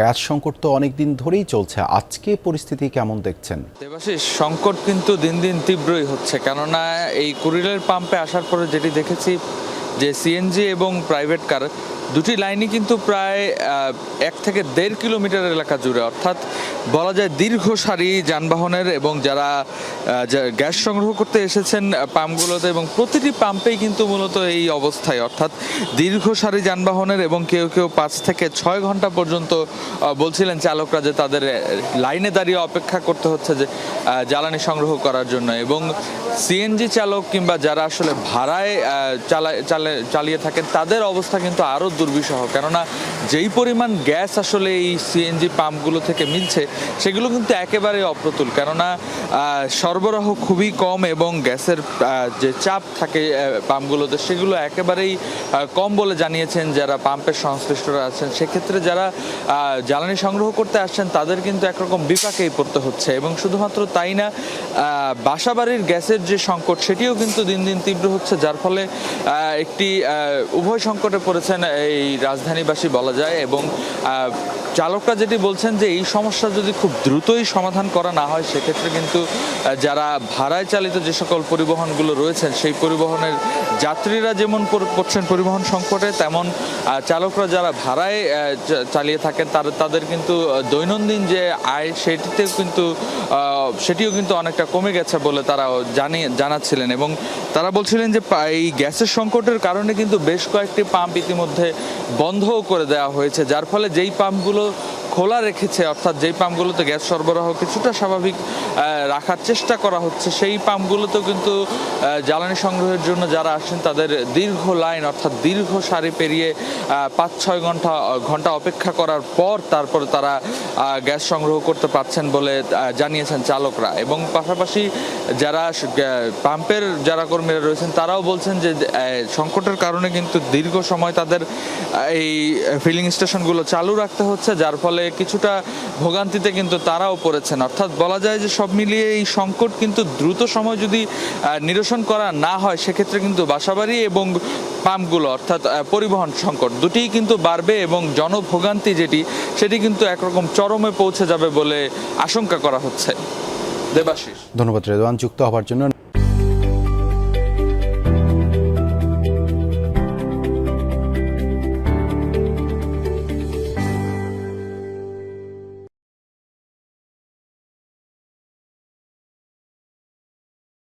Gas সংকট তো অনেকদিন ধরেই চলছে, আজকে পরিস্থিতি কেমন দেখছেন? দেবাশিস, সংকট কিন্তু দিন দিন তীব্রই হচ্ছে। কেননা এই কুরিলের পাম্পে আসার পরে যেটি দেখেছি যে সিএনজি এবং প্রাইভেট কার দুটি লাইনই কিন্তু প্রায় 1 থেকে 1.5 কিলোমিটার এলাকা জুড়ে, অর্থাৎ বলা যায় দীর্ঘ সারি যানবাহনের, এবং যারা গ্যাস সংগ্রহ করতে এসেছেন পাম্পগুলোতে, এবং প্রতিটি পাম্পেই কিন্তু মূলত এই অবস্থায়, অর্থাৎ দীর্ঘ সারি যানবাহনের, এবং কেউ কেউ 5 থেকে 6 ঘন্টা পর্যন্ত বলছিলেন চালকরা যে তাদের লাইনে দাঁড়িয়ে অপেক্ষা করতে হচ্ছে যে জ্বালানি সংগ্রহ করার জন্য। এবং সিএনজি চালক কিংবা যারা আসলে ভাড়ায় চালিয়ে থাকেন তাদের অবস্থা কিন্তু আরও দুর্বিষহ, কেননা যেই পরিমাণ গ্যাস আসলে এই সিএনজি পাম্পগুলো থেকে মিলছে সেগুলো কিন্তু একেবারেই অপ্রতুল, কেননা সরবরাহ খুবই কম, এবং গ্যাসের যে চাপ থাকে পাম্পগুলোতে সেগুলো একেবারেই কম বলে জানিয়েছেন যারা পাম্পের সংশ্লিষ্টরা আছেন। সেক্ষেত্রে যারা জ্বালানি সংগ্রহ করতে আসছেন তাদের কিন্তু একরকম বিপাকেই পড়তে হচ্ছে। এবং শুধুমাত্র তাই না, বাসাবাড়ির গ্যাসের যে সংকট সেটিও কিন্তু দিন দিন তীব্র হচ্ছে, যার ফলে একটি উভয় সংকটে পড়েছেন এই রাজধানীবাসী বলা যায়। এবং চালকরা যেটি বলছেন যে এই সমস্যা যদি খুব দ্রুতই সমাধান করা না হয় সেক্ষেত্রে কিন্তু যারা ভাড়ায় চালিত যে সকল পরিবহনগুলো রয়েছেন সেই পরিবহনের যাত্রীরা যেমন পড়ছেন পরিবহন সংকটে, তেমন চালকরা যারা ভাড়ায় চালিয়ে থাকেন তাদের কিন্তু দৈনন্দিন যে আয় সেটিও কিন্তু অনেকটা কমে গেছে বলে তারা জানাচ্ছিলেন। এবং তারা বলছিলেন যে এই গ্যাসের সংকটের কারণে কিন্তু বেশ কয়েকটি পাম্প ইতিমধ্যে বন্ধও করে দেওয়া হয়েছে, যার ফলে যেই পাম্পগুলো খোলা রেখেছে, অর্থাৎ যেই পাম্পগুলোতে গ্যাস সরবরাহ কিছুটা স্বাভাবিক রাখার চেষ্টা করা হচ্ছে, সেই পাম্পগুলোতেও কিন্তু জ্বালানি সংগ্রহের জন্য যারা আসেন তাদের দীর্ঘ লাইন, অর্থাৎ দীর্ঘ সারি পেরিয়ে 5-6 ঘন্টা অপেক্ষা করার পর তারপরে তারা গ্যাস সংগ্রহ করতে পারছেন বলে জানিয়েছেন চালকরা। এবং পাশাপাশি যারা পাম্পের যারা কর্মীরা রয়েছেন তারাও বলছেন যে সংকটের কারণে কিন্তু দীর্ঘ সময় তাদের এই ফিলিং স্টেশনগুলো চালু রাখতে হচ্ছে, যার ফলে কিছুটা ভোগান্তিতে কিন্তু তারাও পড়েছেন। অর্থাৎ বলা যায় যে সব মিলিয়ে এই সংকট কিন্তু দ্রুত সময় যদি নিরসন করা না হয় সেক্ষেত্রে কিন্তু বাসাবাড়ি এবং পাম্পগুলো, অর্থাৎ পরিবহন সংকট দুটিই কিন্তু বাড়বে, এবং জনভোগান্তি সেটি কিন্তু একরকম চরমে পৌঁছে যাবে বলে আশঙ্কা করা হচ্ছে। দেবাশিস, ধন্যবাদ রেদওয়ান যুক্ত হওয়ার জন্য।